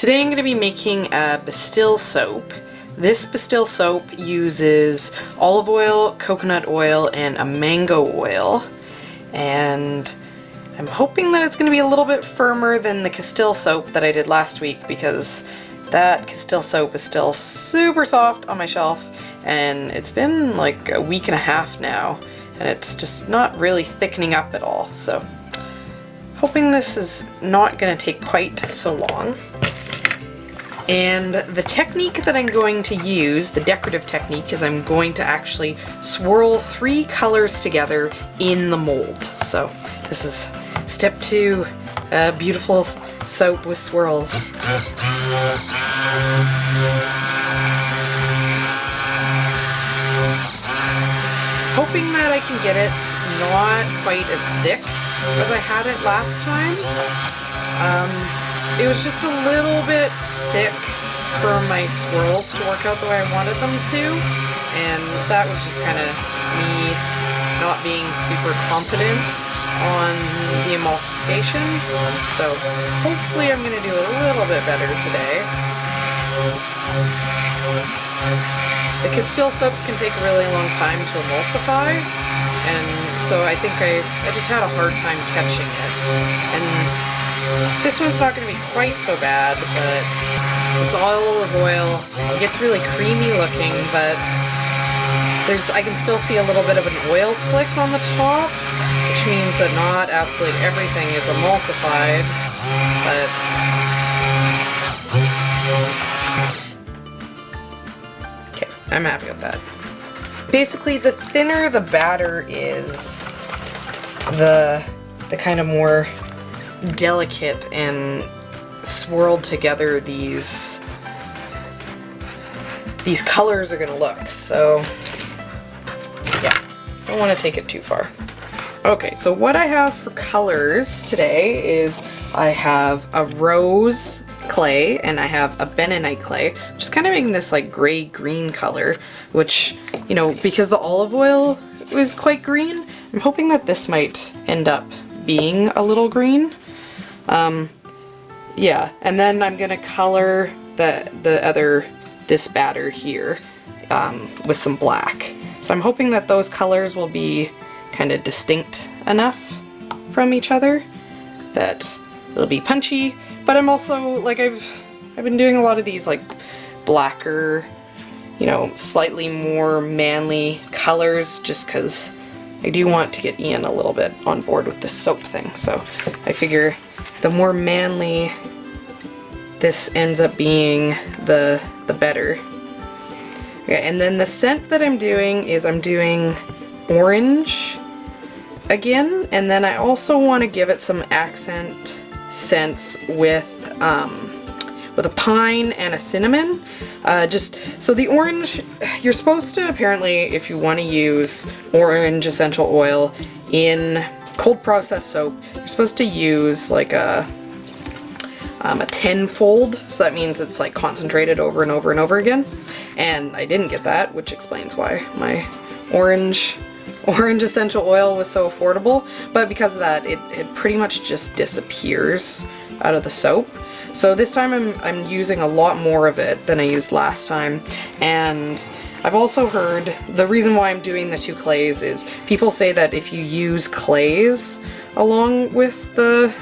Today I'm going to be making a bastile soap. This bastile soap uses olive oil, coconut oil, and a mango oil. And I'm hoping that it's going to be a little bit firmer than the Castile soap that I did last week, because that Castile soap is still super soft on my shelf, and it's been like a week and a half now, and it's just not really thickening up at all. So hoping this is not going to take quite so long. And the technique that I'm going to use, the decorative technique, is I'm going to actually swirl 3 colors together in the mold. So this is step 2, a beautiful soap with swirls. Hoping that I can get it not quite as thick as I had it last time. It was just a little bit thick for my swirls to work out the way I wanted them to, and that was just kind of me not being super confident on the emulsification. So hopefully I'm going to do a little bit better today. The Castile soaps can take a really long time to emulsify, and so I think I just had a hard time catching it. And this one's not going to be quite so bad, but it's olive oil. It gets really creamy looking, but I can still see a little bit of an oil slick on the top, which means that not absolutely everything is emulsified, but okay, I'm happy with that. Basically, the thinner the batter is, the kind of more delicate and swirled together these colors are going to look. So yeah, don't want to take it too far. Okay, so what I have for colors today is I have a rose clay and I have a bentonite clay. I'm just kind of making this like gray-green color, which, you know, because the olive oil was quite green, I'm hoping that this might end up being a little green. Yeah, and then I'm gonna color this batter here with some black. So I'm hoping that those colors will be kind of distinct enough from each other that it'll be punchy. But I'm also, like, I've been doing a lot of these like blacker, you know, slightly more manly colors, just because I do want to get Ian a little bit on board with this soap thing. So I figure the more manly this ends up being, the better. Okay, and then the scent that I'm doing is I'm doing orange again, and then I also want to give it some accent scents with a pine and a cinnamon. Just so the orange, you're supposed to, apparently, if you want to use orange essential oil in cold processed soap, you're supposed to use like a 10-fold, so that means it's like concentrated over and over and over again. And I didn't get that, which explains why my orange essential oil was so affordable. But because of that, it pretty much just disappears out of the soap. So this time I'm using a lot more of it than I used last time. And I've also heard the reason why I'm doing the 2 clays is people say that if you use clays along with the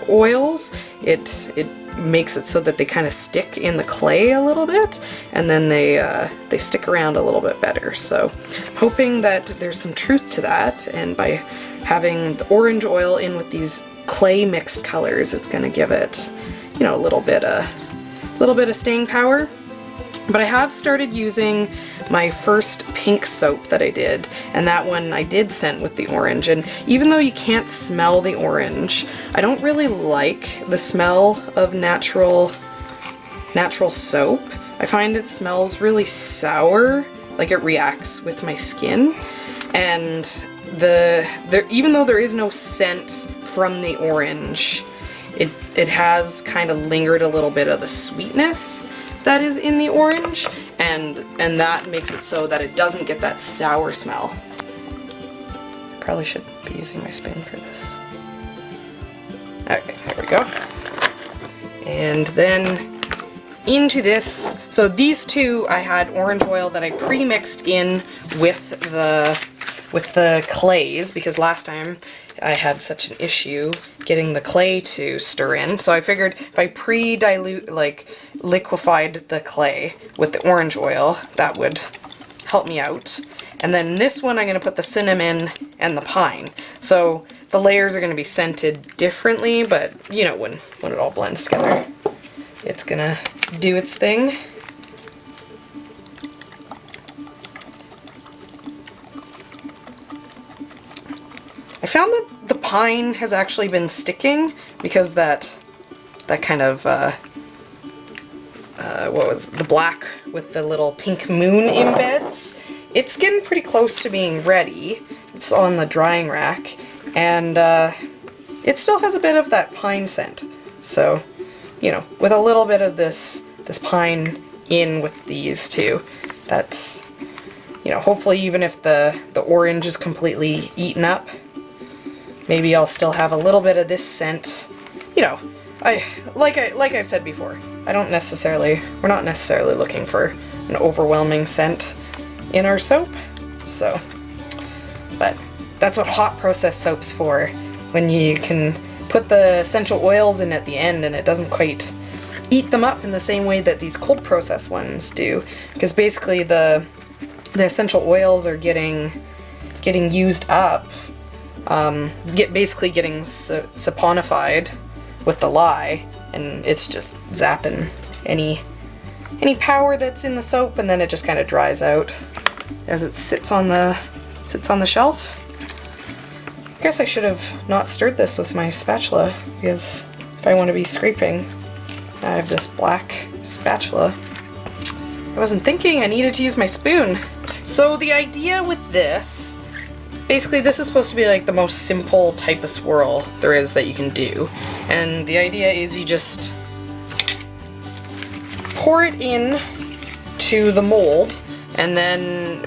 oils, it makes it so that they kind of stick in the clay a little bit, and then they stick around a little bit better. So hoping that there's some truth to that, and by having the orange oil in with these clay mixed colors, it's going to give it, you know, a little bit of staying power. But I have started using my first pink soap that I did, and that one I did scent with the orange. And even though you can't smell the orange, I don't really like the smell of natural soap. I find it smells really sour, like it reacts with my skin. And even though there is no scent from the orange, it has kind of lingered a little bit of the sweetness that is in the orange, and that makes it so that it doesn't get that sour smell. Probably should be using my spoon for this. Okay, there we go. And then into this, so these two I had orange oil that I pre-mixed in with the clays, because last time I had such an issue getting the clay to stir in. So I figured if I pre-dilute, like liquefied the clay with the orange oil, that would help me out. And then this one I'm going to put the cinnamon and the pine. So the layers are going to be scented differently, but you know, when it all blends together, it's going to do its thing. I found that the pine has actually been sticking because that kind of, what was the black with the little pink moon embeds. It's getting pretty close to being ready. It's on the drying rack, and it still has a bit of that pine scent. So, you know, with a little bit of this pine in with these two, that's, you know, hopefully even if the orange is completely eaten up, maybe I'll still have a little bit of this scent. You know, like I've said before, we're not necessarily looking for an overwhelming scent in our soap. So, but that's what hot process soap's for, when you can put the essential oils in at the end and it doesn't quite eat them up in the same way that these cold process ones do, because basically the essential oils are getting used up, basically getting saponified with the lye, and it's just zapping any power that's in the soap, and then it just kind of dries out as it sits on the shelf. I guess I should have not stirred this with my spatula, because if I want to be scraping, I have this black spatula. I wasn't thinking I needed to use my spoon. So the idea with this, basically this is supposed to be like the most simple type of swirl there is that you can do. And the idea is you just pour it in to the mold, and then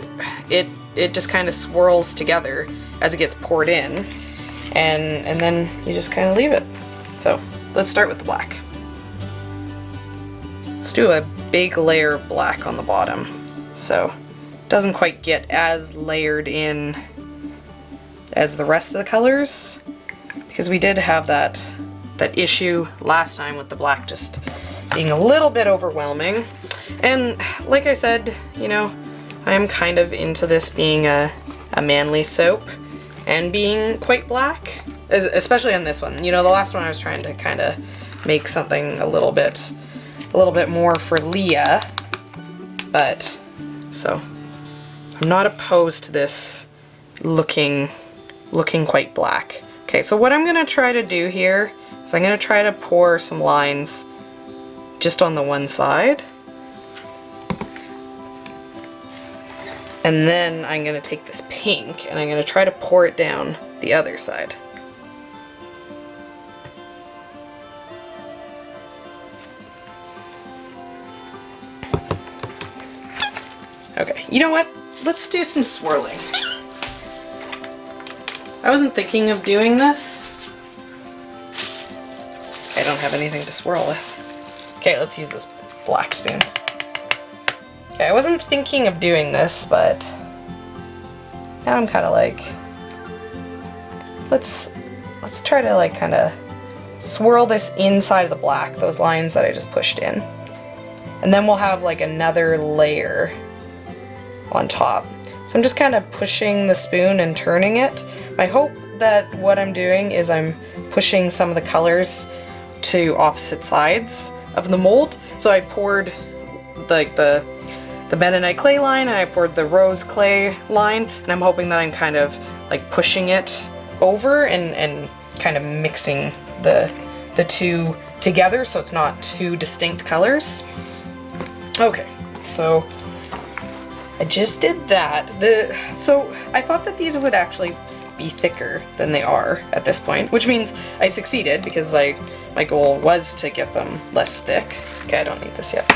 it just kind of swirls together as it gets poured in, and then you just kind of leave it. So let's start with the black. Let's do a big layer of black on the bottom, so it doesn't quite get as layered in as the rest of the colors, because we did have that issue last time with the black just being a little bit overwhelming. And like I said, you know, I am kind of into this being a manly soap and being quite black, especially on this one. You know, the last one I was trying to kind of make something a little bit more for Leah, but so I'm not opposed to this looking quite black. Okay, so what I'm gonna try to do here is I'm gonna try to pour some lines just on the one side, and then I'm gonna take this pink and I'm gonna try to pour it down the other side. Okay, you know what? Let's do some swirling. I wasn't thinking of doing this. I don't have anything to swirl with. Okay, let's use this black spoon. Okay, I wasn't thinking of doing this, but now I'm kind of like, let's try to like kind of swirl this inside of the black, those lines that I just pushed in. And then we'll have like another layer on top. So I'm just kind of pushing the spoon and turning it. I hope that what I'm doing is I'm pushing some of the colors to opposite sides of the mold. So I poured like the bentonite clay line, and I poured the rose clay line, and I'm hoping that I'm kind of like pushing it over and kind of mixing the two together so it's not two distinct colors. Okay, so I just did that. So I thought that these would actually be thicker than they are at this point, which means I succeeded because my goal was to get them less thick. Okay, I don't need this yet.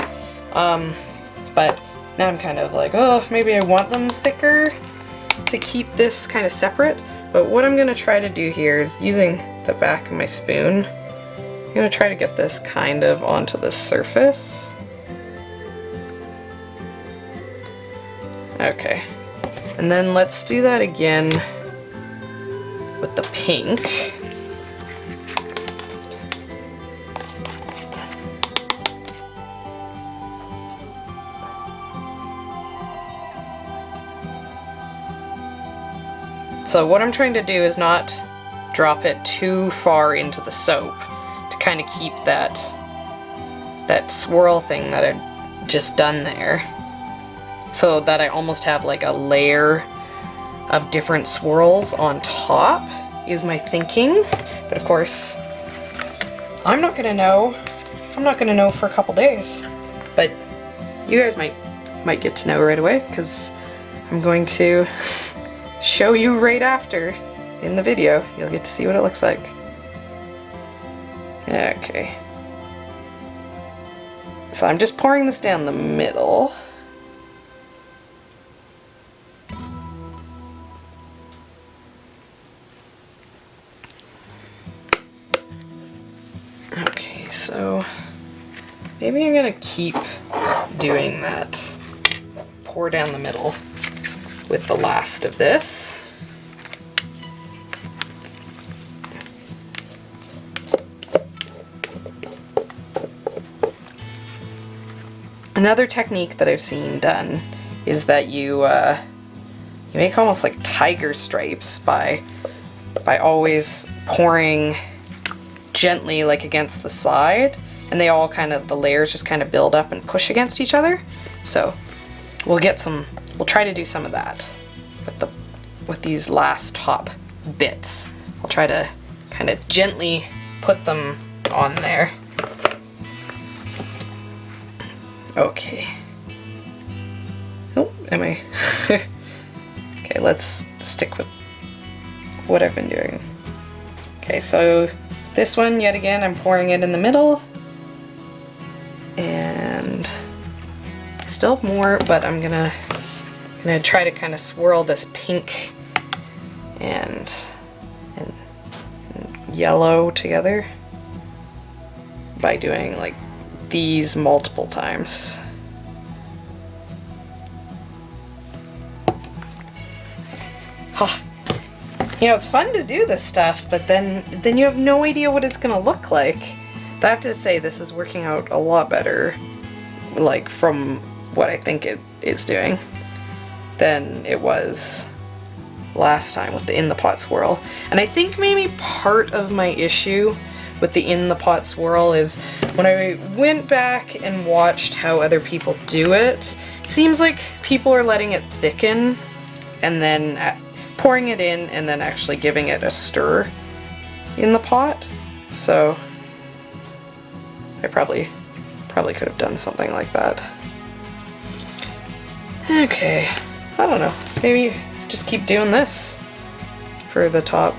But now I'm kind of like, oh, maybe I want them thicker to keep this kind of separate. But what I'm gonna try to do here is, using the back of my spoon, I'm gonna try to get this kind of onto the surface. Okay. And then let's do that again with the pink. So what I'm trying to do is not drop it too far into the soap to kind of keep that swirl thing that I've just done there, so that I almost have like a layer of different swirls on top is my thinking. But of course, I'm not gonna know. I'm not gonna know for a couple days. But you guys might get to know right away, because I'm going to show you right after in the video. You'll get to see what it looks like. Okay. So I'm just pouring this down the middle. Okay, so maybe I'm gonna keep doing that. Pour down the middle with the last of this. Another technique that I've seen done is that you make almost like tiger stripes by always pouring gently like against the side, and they all kind of, the layers just kind of build up and push against each other. So we'll try to do some of that with these last top bits. I'll try to kind of gently put them on there. Okay. Oh, am I? Okay, let's stick with what I've been doing. Okay, so this one, yet again, I'm pouring it in the middle. And I still have more, but I'm gonna try to kind of swirl this pink and yellow together by doing like these multiple times. Huh. You know, it's fun to do this stuff, but then you have no idea what it's gonna look like. But I have to say, this is working out a lot better, like from what I think it is doing, than it was last time with the in the pot swirl. And I think maybe part of my issue with the in the pot swirl is when I went back and watched how other people do it, it seems like people are letting it thicken and then pouring it in and then actually giving it a stir in the pot. So I probably could have done something like that. Okay, I don't know, maybe just keep doing this for the top.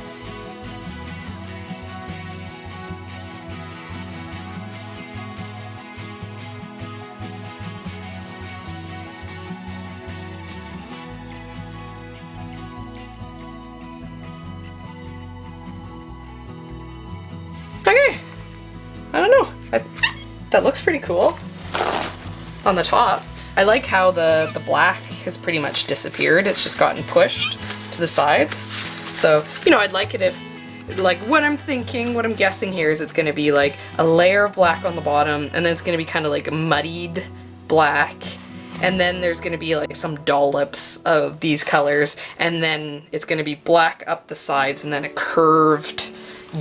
Okay, I don't know, that looks pretty cool on the top. I like how the black has pretty much disappeared. It's just gotten pushed to the sides. So, you know, I'd like it if, like, what I'm thinking, what I'm guessing here is it's going to be like a layer of black on the bottom, and then it's going to be kind of like a muddied black, and then there's going to be like some dollops of these colors, and then it's going to be black up the sides, and then a curved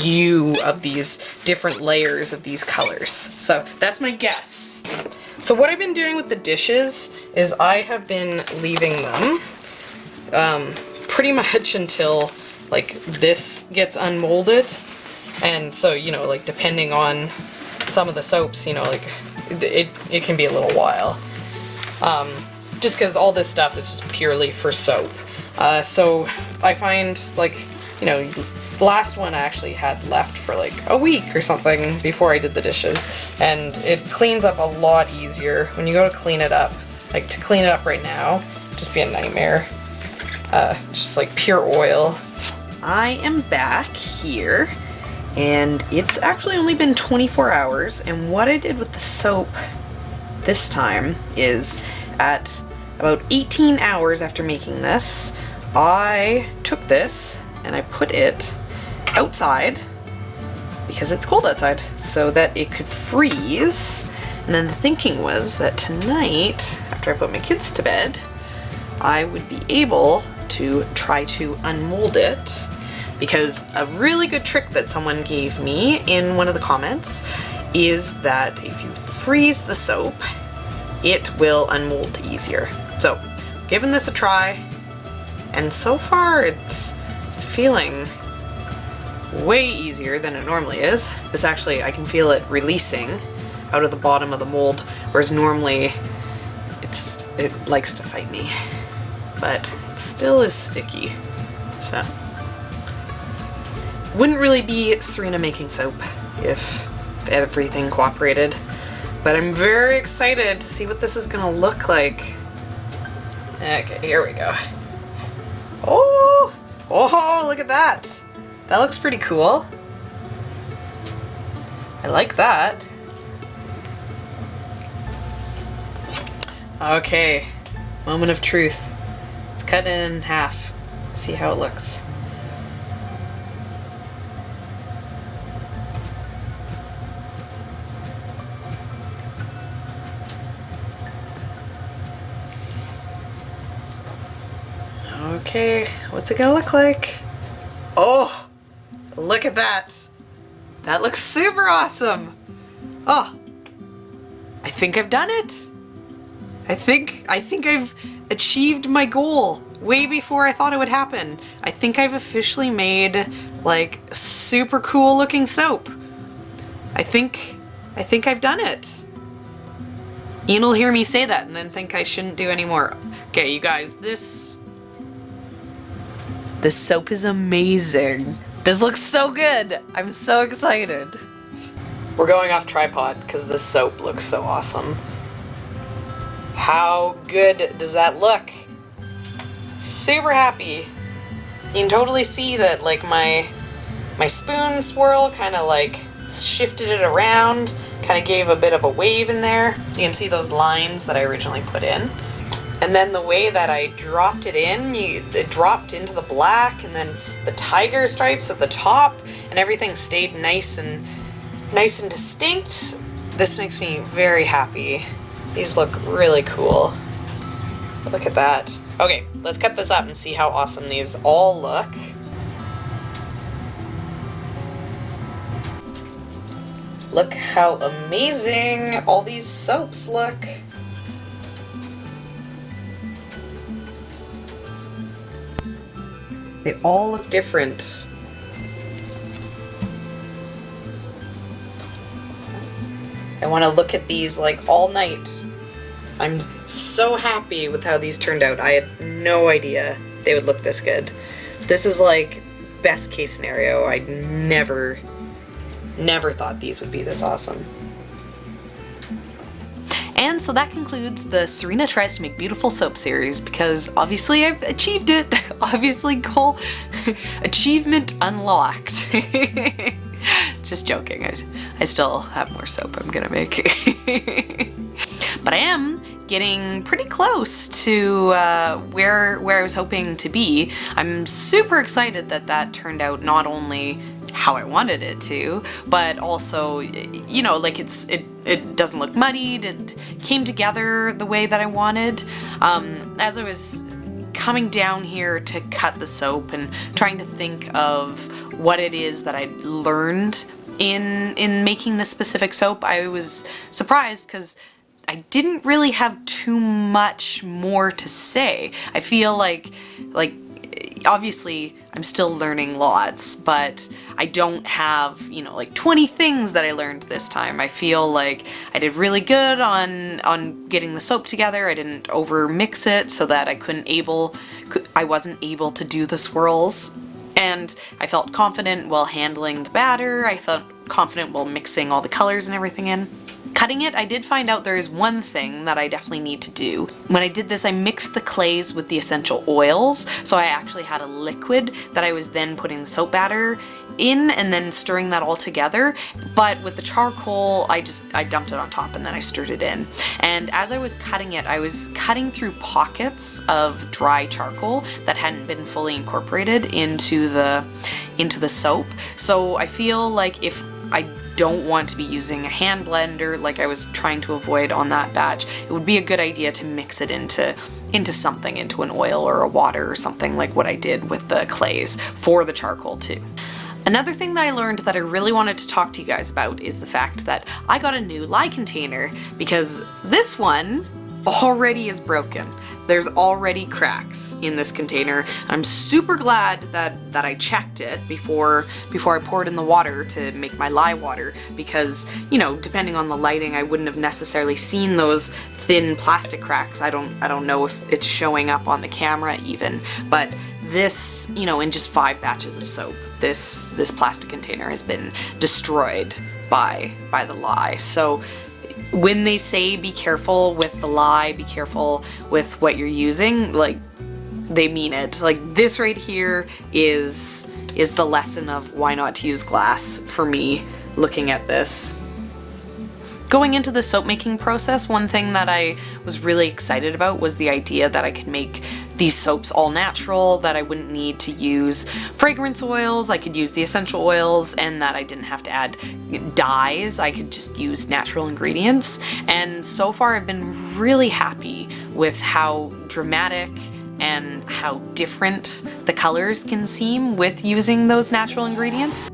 U of these different layers of these colors. So that's my guess. So what I've been doing with the dishes is I have been leaving them pretty much until like this gets unmolded. And so, you know, like depending on some of the soaps, you know, like it can be a little while. Just because all this stuff is just purely for soap. So I find, like, you know, the last one I actually had left for like a week or something before I did the dishes, and it cleans up a lot easier when you go to clean it up. Like, to clean it up right now, just be a nightmare. It's just like pure oil. I am back here, and it's actually only been 24 hours, and what I did with the soap this time is at about 18 hours after making this, I took this and I put it outside because it's cold outside so that it could freeze. And then the thinking was that tonight, after I put my kids to bed, I would be able to try to unmold it, because a really good trick that someone gave me in one of the comments is that if you freeze the soap, it will unmold easier. So, giving this a try, and so far it's feeling way easier than it normally is. This actually, I can feel it releasing out of the bottom of the mold, whereas normally it likes to fight me, but it still is sticky. So, wouldn't really be Serena making soap if everything cooperated, but I'm very excited to see what this is gonna look like. Okay, here we go. Oh, look at that. That looks pretty cool. I like that. Okay, moment of truth. Let's cut it in half. See how it looks. Okay, what's it gonna look like? Oh, look at that. That looks super awesome. Oh, I think I've done it. I think I've achieved my goal way before I thought it would happen. I think I've officially made like super cool looking soap. I think I've done it. Ian will hear me say that and then think I shouldn't do any more. Okay, you guys, this soap is amazing. This looks so good. I'm so excited. We're going off tripod because this soap looks so awesome. How good does that look? Super happy. You can totally see that like my spoon swirl kind of like shifted it around, kind of gave a bit of a wave in there. You can see those lines that I originally put in. And then the way that I dropped it in, it dropped into the black, and then the tiger stripes at the top, and everything stayed nice and distinct. This makes me very happy. These look really cool. Look at that. Okay, let's cut this up and see how awesome these all look. Look how amazing all these soaps look. They all look different. I want to look at these like all night. I'm so happy with how these turned out. I had no idea they would look this good. This is like best case scenario. I never thought these would be this awesome. And so that concludes the Serena Tries to Make Beautiful Soap series, because obviously I've achieved it. Obviously goal, achievement unlocked. Just joking, I still have more soap I'm gonna make. But I am getting pretty close to where I was hoping to be. I'm super excited that that turned out not only how I wanted it to, but also, you know, like it doesn't look muddied, it came together the way that I wanted. As I was coming down here to cut the soap and trying to think of what it is that I learned in making this specific soap, I was surprised because I didn't really have too much more to say. I feel like obviously I'm still learning lots, but I don't have, you know, like 20 things that I learned this time. I feel like I did really good on getting the soap together. I didn't over mix it so that I wasn't able to do the swirls. And I felt confident while handling the batter. I felt confident while mixing all the colors and everything in. Cutting it, I did find out there is one thing that I definitely need to do. When I did this, I mixed the clays with the essential oils, so I actually had a liquid that I was then putting the soap batter in and then stirring that all together. But with the charcoal, I dumped it on top and then I stirred it in. And as I was cutting it, I was cutting through pockets of dry charcoal that hadn't been fully incorporated into the soap. So I feel like if I don't want to be using a hand blender like I was trying to avoid on that batch, it would be a good idea to mix it into something, into an oil or a water or something like what I did with the clays for the charcoal too. Another thing that I learned that I really wanted to talk to you guys about is the fact that I got a new lye container, because this one already is broken. There's already cracks in this container. I'm super glad that I checked it before I poured in the water to make my lye water, because, you know, depending on the lighting, I wouldn't have necessarily seen those thin plastic cracks. I don't know if it's showing up on the camera even, but this, you know, in just 5 batches of soap, this plastic container has been destroyed by the lye. So when they say be careful with the lye, be careful with what you're using, like, they mean it. Like, this right here is the lesson of why not to use glass for me looking at this. Going into the soap making process, one thing that I was really excited about was the idea that I could make these soaps all natural, that I wouldn't need to use fragrance oils, I could use the essential oils, and that I didn't have to add dyes, I could just use natural ingredients. And so far I've been really happy with how dramatic and how different the colors can seem with using those natural ingredients.